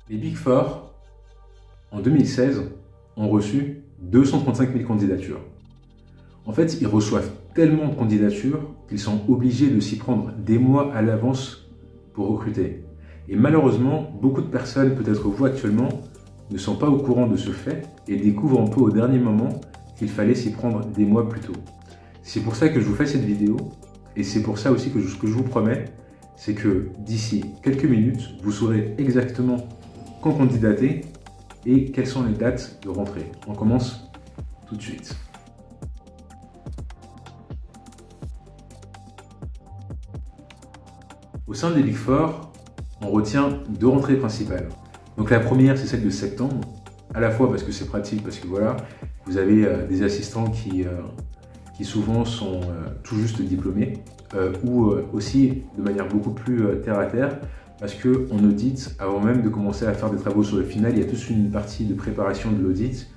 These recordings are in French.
Les Big Four, en 2016, ont reçu 235 000 candidatures. En fait, ils reçoivent tellement de candidatures qu'ils sont obligés de s'y prendre des mois à l'avance pour recruter. Et malheureusement, beaucoup de personnes, peut-être vous actuellement, ne sont pas au courant de ce fait et découvrent un peu au dernier moment qu'il fallait s'y prendre des mois plus tôt. C'est pour ça que je vous fais cette vidéo et c'est pour ça aussi que ce que je vous promets, c'est que d'ici quelques minutes, vous saurez exactement quand candidater et quelles sont les dates de rentrée. On commence tout de suite. Au sein des Big Four, on retient deux rentrées principales. Donc la première, c'est celle de septembre, à la fois parce que c'est pratique, parce que voilà, vous avez des assistants qui souvent sont tout juste diplômés, ou aussi de manière beaucoup plus terre à terre, parce qu'en audit, avant même de commencer à faire des travaux sur le final, il y a toute une partie de préparation de l'audit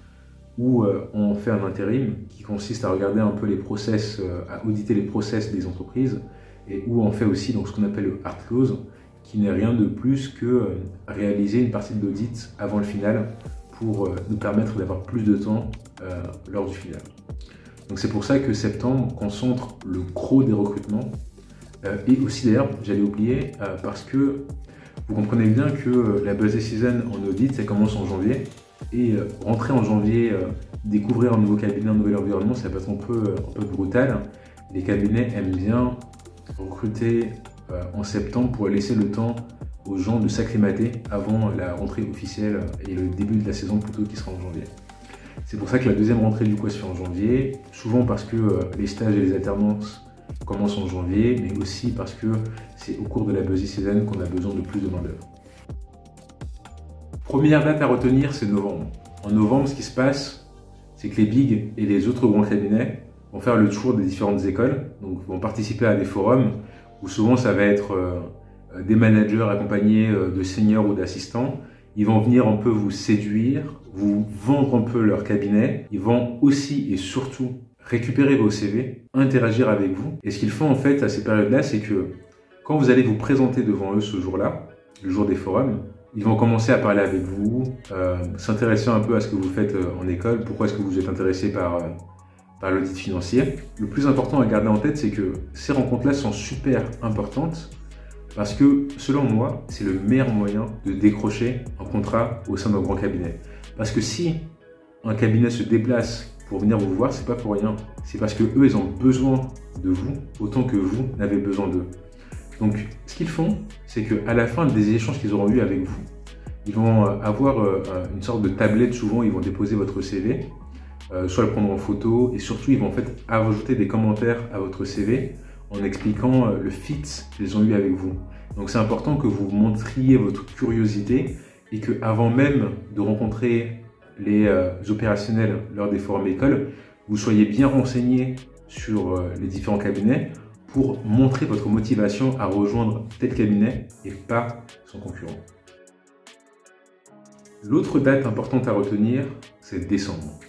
où on fait un intérim qui consiste à regarder un peu les process, à auditer les process des entreprises, et où on fait aussi donc, ce qu'on appelle le hard close, qui n'est rien de plus que réaliser une partie de l'audit avant le final pour nous permettre d'avoir plus de temps lors du final. Donc c'est pour ça que septembre concentre le gros des recrutements. Et aussi d'ailleurs, j'allais oublier, parce que vous comprenez bien que la busy season en audit, ça commence en janvier. Et rentrer en janvier, découvrir un nouveau cabinet, un nouvel environnement, ça peut être un peu brutal. Les cabinets aiment bien recruter en septembre pour laisser le temps aux gens de s'acclimater avant la rentrée officielle et le début de la saison plutôt qui sera en janvier. C'est pour ça que la deuxième rentrée du coup se fait en janvier, souvent parce que les stages et les alternances commencent en janvier, mais aussi parce que c'est au cours de la busy season qu'on a besoin de plus de main d'œuvre. Première date à retenir, c'est novembre. En novembre, ce qui se passe, c'est que les bigs et les autres grands cabinets vont faire le tour des différentes écoles, donc vont participer à des forums où souvent ça va être des managers accompagnés de seniors ou d'assistants. Ils vont venir un peu vous séduire, vous vendre un peu leur cabinet. Ils vont aussi et surtout récupérer vos CV, interagir avec vous. Et ce qu'ils font en fait à ces périodes-là, c'est que quand vous allez vous présenter devant eux ce jour-là, le jour des forums, ils vont commencer à parler avec vous, s'intéresser un peu à ce que vous faites en école, pourquoi est-ce que vous êtes intéressé par l'audit financier. Le plus important à garder en tête, c'est que ces rencontres-là sont super importantes parce que, selon moi, c'est le meilleur moyen de décrocher un contrat au sein d'un grand cabinet. Parce que si un cabinet se déplace pour venir vous voir, c'est pas pour rien. C'est parce que eux, ils ont besoin de vous autant que vous n'avez besoin d'eux. Donc, ce qu'ils font, c'est qu'à la fin des échanges qu'ils auront eu avec vous, ils vont avoir une sorte de tablette. Souvent, ils vont déposer votre CV, soit le prendre en photo, et surtout, ils vont en fait ajouter des commentaires à votre CV en expliquant le fit qu'ils ont eu avec vous. Donc c'est important que vous montriez votre curiosité et qu'avant même de rencontrer les opérationnels lors des forums écoles, vous soyez bien renseigné sur les différents cabinets pour montrer votre motivation à rejoindre tel cabinet et pas son concurrent. L'autre date importante à retenir, c'est décembre.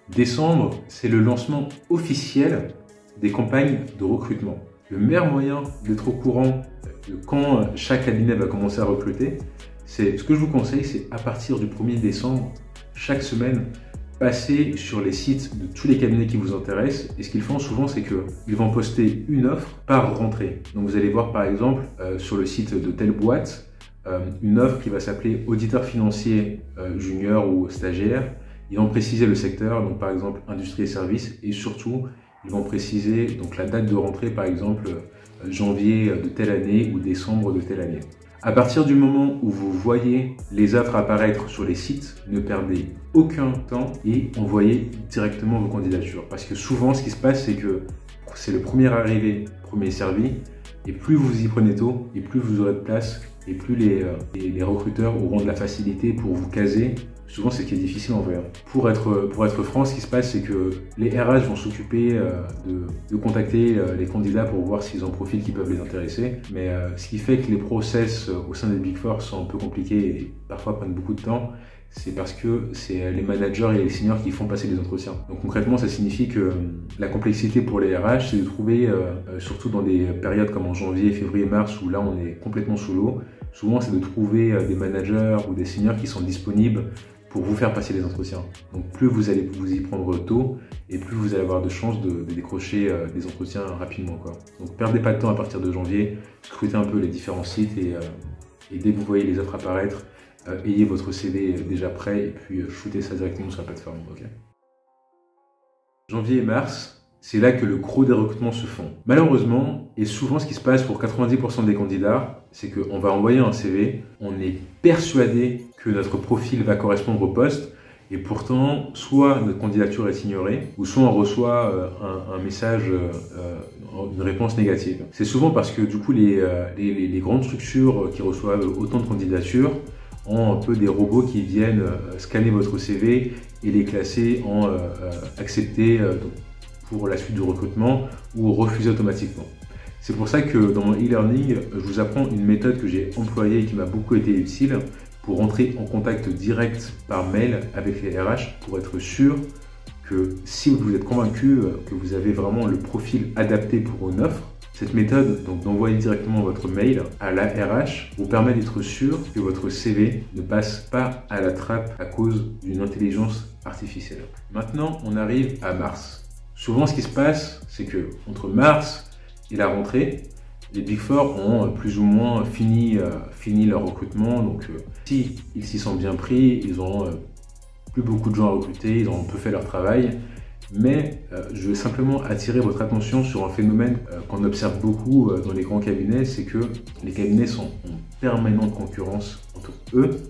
Décembre, c'est le lancement officiel des campagnes de recrutement. Le meilleur moyen d'être au courant de quand chaque cabinet va commencer à recruter, c'est ce que je vous conseille, c'est à partir du 1er décembre, chaque semaine, passer sur les sites de tous les cabinets qui vous intéressent. Et ce qu'ils font souvent, c'est qu'ils vont poster une offre par rentrée. Donc vous allez voir par exemple sur le site de telle boîte, une offre qui va s'appeler auditeur financier junior ou stagiaire. Ils vont préciser le secteur, donc par exemple industrie et services, et surtout ils vont préciser donc la date de rentrée, par exemple janvier de telle année ou décembre de telle année. À partir du moment où vous voyez les offres apparaître sur les sites, ne perdez aucun temps et envoyez directement vos candidatures. Parce que souvent, ce qui se passe, c'est que c'est le premier arrivé, premier servi, et plus vous y prenez tôt, et plus vous aurez de place, et plus les recruteurs auront de la facilité pour vous caser. Souvent, c'est ce qui est difficile en vrai. Pour être franc, ce qui se passe, c'est que les RH vont s'occuper de contacter les candidats pour voir s'ils ont un profil qui peuvent les intéresser. Mais ce qui fait que les process au sein des Big Four sont un peu compliqués et parfois prennent beaucoup de temps, c'est parce que c'est les managers et les seniors qui font passer les entretiens. Donc concrètement, ça signifie que la complexité pour les RH, c'est de trouver, surtout dans des périodes comme en janvier, février, mars, où là on est complètement sous l'eau, souvent c'est de trouver des managers ou des seniors qui sont disponibles pour vous faire passer les entretiens. Donc plus vous allez vous y prendre tôt et plus vous allez avoir de chances de décrocher des entretiens rapidement, quoi. Donc perdez pas de temps à partir de janvier, scrutez un peu les différents sites et dès que vous voyez les offres apparaître, ayez votre CV déjà prêt et puis shootez ça directement sur la plateforme. Okay. Janvier et mars, c'est là que le gros des recrutements se font. Malheureusement, et souvent ce qui se passe pour 90% des candidats, c'est qu'on va envoyer un CV, on est persuadé que notre profil va correspondre au poste, et pourtant, soit notre candidature est ignorée, ou soit on reçoit un message, une réponse négative. C'est souvent parce que du coup, les grandes structures qui reçoivent autant de candidatures ont un peu des robots qui viennent scanner votre CV et les classer en accepté pour la suite du recrutement ou refuser automatiquement. C'est pour ça que dans mon e-learning, je vous apprends une méthode que j'ai employée et qui m'a beaucoup été utile pour entrer en contact direct par mail avec les RH pour être sûr que si vous êtes convaincu que vous avez vraiment le profil adapté pour une offre, cette méthode, donc d'envoyer directement votre mail à la RH, vous permet d'être sûr que votre CV ne passe pas à la trappe à cause d'une intelligence artificielle. Maintenant, on arrive à mars. Souvent, ce qui se passe, c'est que entre mars et la rentrée, les Big Four ont plus ou moins fini leur recrutement. Donc, si ils s'y sont bien pris, ils n'ont plus beaucoup de gens à recruter, ils ont un peu fait leur travail. Mais je veux simplement attirer votre attention sur un phénomène qu'on observe beaucoup dans les grands cabinets, c'est que les cabinets sont en permanente concurrence entre eux.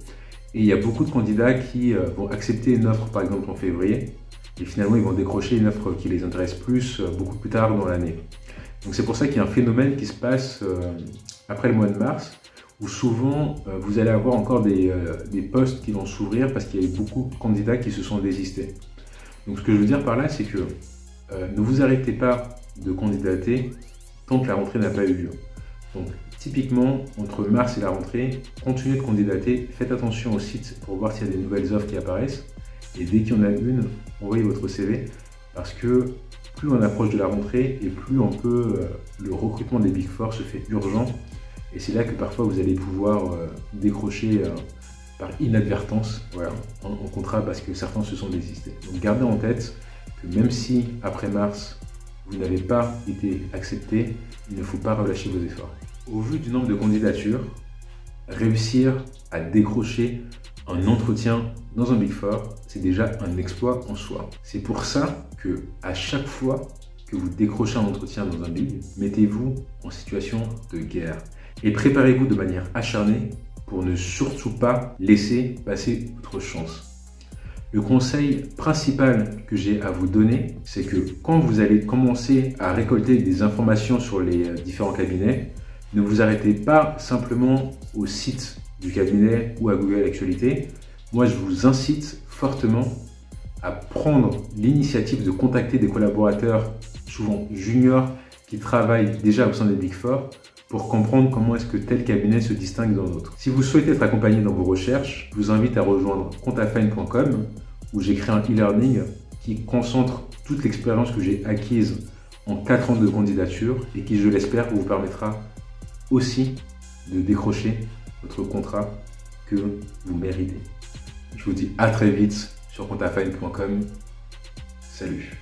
Et il y a beaucoup de candidats qui vont accepter une offre, par exemple en février, et finalement ils vont décrocher une offre qui les intéresse plus beaucoup plus tard dans l'année. Donc c'est pour ça qu'il y a un phénomène qui se passe après le mois de mars, où souvent vous allez avoir encore des postes qui vont s'ouvrir parce qu'il y a eu beaucoup de candidats qui se sont désistés. Donc ce que je veux dire par là, c'est que ne vous arrêtez pas de candidater tant que la rentrée n'a pas eu lieu. Donc typiquement, entre mars et la rentrée, continuez de candidater, faites attention au site pour voir s'il y a des nouvelles offres qui apparaissent. Et dès qu'il y en a une, envoyez votre CV parce que plus on approche de la rentrée et plus on peut, le recrutement des Big Four se fait urgent. Et c'est là que parfois vous allez pouvoir décrocher par inadvertance en contrat parce que certains se sont désistés. Donc gardez en tête que même si après mars, vous n'avez pas été accepté, il ne faut pas relâcher vos efforts. Au vu du nombre de candidatures, réussir à décrocher un entretien dans un Big Four, c'est déjà un exploit en soi. C'est pour ça que à chaque fois que vous décrochez un entretien dans un Big, mettez-vous en situation de guerre et préparez-vous de manière acharnée pour ne surtout pas laisser passer votre chance. Le conseil principal que j'ai à vous donner, c'est que quand vous allez commencer à récolter des informations sur les différents cabinets, ne vous arrêtez pas simplement au site du cabinet ou à Google Actualité. Moi, je vous incite fortement à prendre l'initiative de contacter des collaborateurs, souvent juniors, qui travaillent déjà au sein des Big Four, pour comprendre comment est-ce que tel cabinet se distingue d'un autre. Si vous souhaitez être accompagné dans vos recherches, je vous invite à rejoindre comptafine.com où j'ai créé un e-learning qui concentre toute l'expérience que j'ai acquise en 4 ans de candidature et qui, je l'espère, vous permettra aussi de décrocher votre contrat que vous méritez. Je vous dis à très vite sur comptafine.com. Salut!